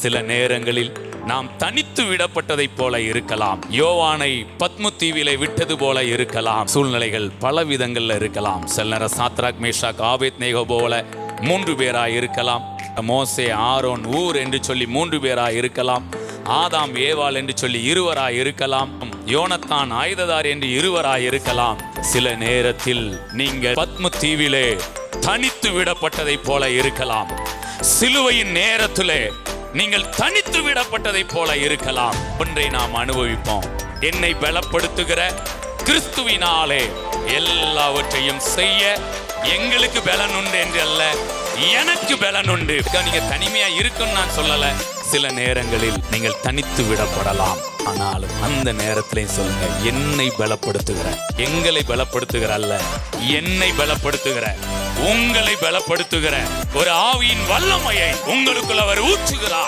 சில நேரங்களில் நாம் தனித்து விடப்பட்டதைப் போல இருக்கலாம். யோவானை பத்மு தீவிலே விட்டது போல இருக்கலாம். சூழ்நிலைகள் பல விதங்கள்ல இருக்கலாம். சில நேரம் சாத்ராக் மேஷாக் ஆபேத்நேகோ போல 3 பேராய் இருக்கலாம். மோசே ஆரோன் ஊர் என்று சொல்லி 3 பேராய் இருக்கலாம். ஆதாம் ஏவாள் என்று சொல்லி 2 இருக்கலாம். யோனத்தான் ஆயுததார் என்று 2 இருக்கலாம். சில நேரத்தில் நீங்கள் பத்மு தீவிலே தனித்து விடப்பட்டதைப் போல இருக்கலாம். சிலுவையின் நேரத்திலே நீங்கள் தனித்து விடப்பட்டதைப் போல இருக்கலாம். ஒன்றை நாம் அனுபவிப்போம். என்னை பலப்படுத்துகிற கிறிஸ்துவினாலே எல்லாவற்றையும் செய்ய எங்களுக்கு பலன் உண்டு என்று அல்ல, எனக்கு பலன் உண்டு. நீங்க தனிமையா இருக்குன்னு நான் சொல்லல. சில நேரங்களில் நீங்கள் தனித்து விடப்படலாம். ஆனாலும் அந்த நேரத்திலையும் சொல்லுங்க, என்னை பலப்படுத்துகிற, எங்களை பலப்படுத்துகிற அல்ல, என்னை பலப்படுத்துகிற, உங்களை பலப்படுத்துகிற ஒரு ஆவியின் வல்லமையை உங்களுக்குள் அவர் ஊற்றுகிறார்.